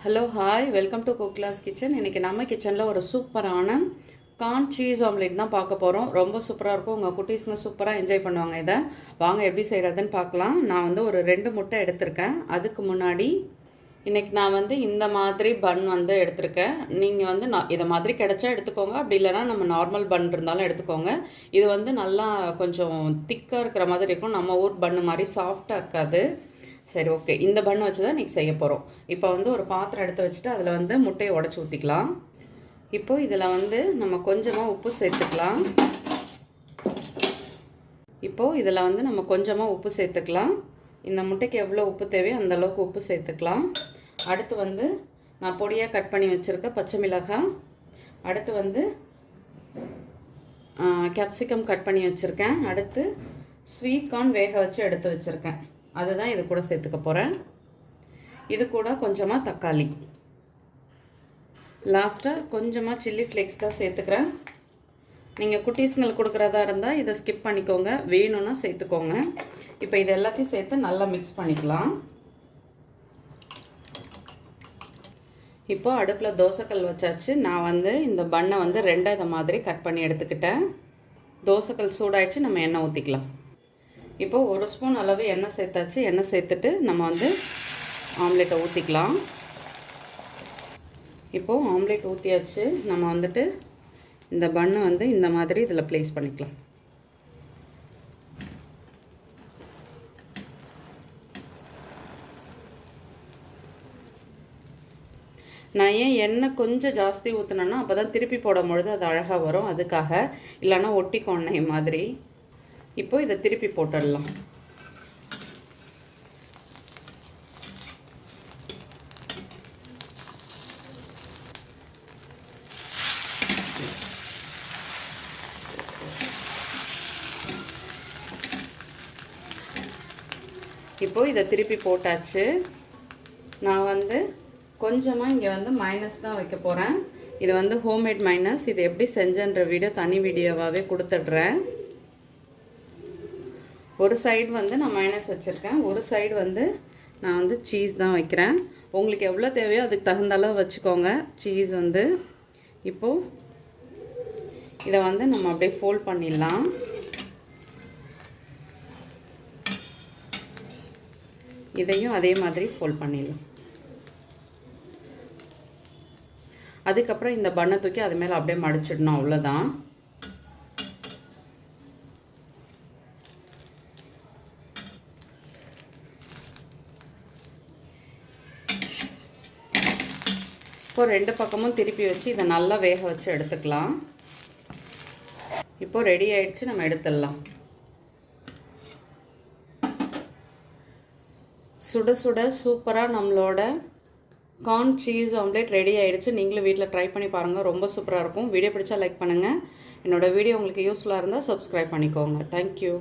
Hello hi welcome to cook class kitchen. இன்றைக்கி நம்ம கிச்சனில் ஒரு சூப்பரான கார்ன் சீஸ் ஆம்லேட் தான் பார்க்க போகிறோம். ரொம்ப சூப்பராக இருக்கும். உங்கள் குட்டீஸுங்க சூப்பராக என்ஜாய் பண்ணுவாங்க. இதை வாங்க எப்படி செய்கிறதுன்னு பார்க்கலாம். நான் வந்து ஒரு 2 முட்டை எடுத்திருக்கேன். அதுக்கு முன்னாடி இன்றைக்கி நான் வந்து இந்த மாதிரி பன் வந்து எடுத்திருக்கேன். நீங்கள் வந்து இதை மாதிரி கிடச்சா எடுத்துக்கோங்க, அப்படி இல்லைனா நம்ம நார்மல் பன் இருந்தாலும் எடுத்துக்கோங்க. இது வந்து நல்லா கொஞ்சம் திக்காக இருக்கிற மாதிரி இருக்கும். நம்ம ஊர் பன்னு மாதிரி சாஃப்டாக இருக்காது. சரி, ஓகே. இந்த பண்ணு வச்சு தான் இன்றைக்கி செய்ய போகிறோம். இப்போ வந்து ஒரு பாத்திரம் எடுத்து வச்சுட்டு அதில் வந்து முட்டையை உடச்சி ஊற்றிக்கலாம். இப்போது இதில் வந்து நம்ம கொஞ்சமாக உப்பு சேர்த்துக்கலாம். இப்போது இதில் வந்து நம்ம கொஞ்சமாக உப்பு சேர்த்துக்கலாம். இந்த முட்டைக்கு எவ்வளோ உப்பு தேவையோ அந்தளவுக்கு உப்பு சேர்த்துக்கலாம். அடுத்து வந்து நான் பொடியாக கட் பண்ணி வச்சுருக்க பச்சை மிளகாய், அடுத்து வந்து கேப்சிகம் கட் பண்ணி வச்சுருக்கேன். அடுத்து ஸ்வீட் கார்ன் வேக வச்சு எடுத்து வச்சுருக்கேன். அதுதான் இது கூட சேர்த்துக்க போகிறேன். இது கூட கொஞ்சமாக தக்காளி, லாஸ்ட்டாக கொஞ்சமாக சில்லி ஃப்ளேக்ஸ் தான் சேர்த்துக்கிறேன். நீங்கள் குட்டீஸுங்களுக்கு கொடுக்குறதா இருந்தால் இதை ஸ்கிப் பண்ணிக்கோங்க, வேணும்னா சேர்த்துக்கோங்க. இப்போ இது எல்லாத்தையும் சேர்த்து நல்லா மிக்ஸ் பண்ணிக்கலாம். இப்போது அடுப்பில் தோசைக்கல் வச்சாச்சு. நான் வந்து இந்த பண்ணை வந்து 2 இதை மாதிரி கட் பண்ணி எடுத்துக்கிட்டேன். தோசைக்கல் சூடாயிடுச்சு, நம்ம எண்ணெய் ஊற்றிக்கலாம். இப்போது 1 ஸ்பூன் அளவு எண்ணெய் சேர்த்தாச்சு. எண்ணெய் சேர்த்துட்டு நம்ம வந்து ஆம்லேட்டை ஊற்றிக்கலாம். இப்போது ஆம்லேட் ஊற்றியாச்சு. நம்ம வந்துட்டு இந்த பண்ணை வந்து இந்த மாதிரி இதில் ப்ளேஸ் பண்ணிக்கலாம். நான் ஏன் எண்ணெய் கொஞ்சம் ஜாஸ்தி ஊற்றினேன்னா அப்போ தான் திருப்பி போடும்பொழுது அது அழகாக வரும், அதுக்காக. இல்லைன்னா ஒட்டிக்கும் எண்ணெய் மாதிரி. இப்போது இதை திருப்பி போட்டுடலாம். இப்போது இதை திருப்பி போட்டாச்சு. நான் வந்து கொஞ்சமாக இங்கே வந்து மைனஸ் தான் வைக்க போகிறேன். இது வந்து ஹோம்மேட் மைனஸ். இது எப்படி செஞ்சன்ற வீடியோ தனி வீடியோவாகவே கொடுத்துட்றேன். ஒரு சைடு வந்து நான் மைனஸ் வச்சுருக்கேன், ஒரு சைடு வந்து நான் வந்து சீஸ் தான் வைக்கிறேன். உங்களுக்கு எவ்வளோ தேவையோ அதுக்கு தகுந்த அளவு வச்சுக்கோங்க சீஸ் வந்து. இப்போது இதை வந்து நம்ம அப்படியே ஃபோல்ட் பண்ணிடலாம். இதையும் அதே மாதிரி ஃபோல்ட் பண்ணிடலாம். அதுக்கப்புறம் இந்த பண்ணை தூக்கி அது மேலே அப்படியே மடிச்சிடணும், அவ்வளோதான். இப்போ 2 பக்கமும் திருப்பி வச்சு இதை நல்லா வேக வச்சு எடுத்துக்கலாம். இப்போது ரெடி ஆயிடுச்சு, நம்ம எடுத்துடலாம். சுட சுட சூப்பராக நம்மளோட கார்ன் சீஸ் ஆம்லேட் ரெடி ஆகிடுச்சு. நீங்களும் வீட்டில் ட்ரை பண்ணி பாருங்கள், ரொம்ப சூப்பராக இருக்கும். வீடியோ பிடிச்சா லைக் பண்ணுங்கள். என்னோடய வீடியோ உங்களுக்கு யூஸ்ஃபுல்லாக இருந்தால் சப்ஸ்கிரைப் பண்ணிக்கோங்க. தேங்க்யூ.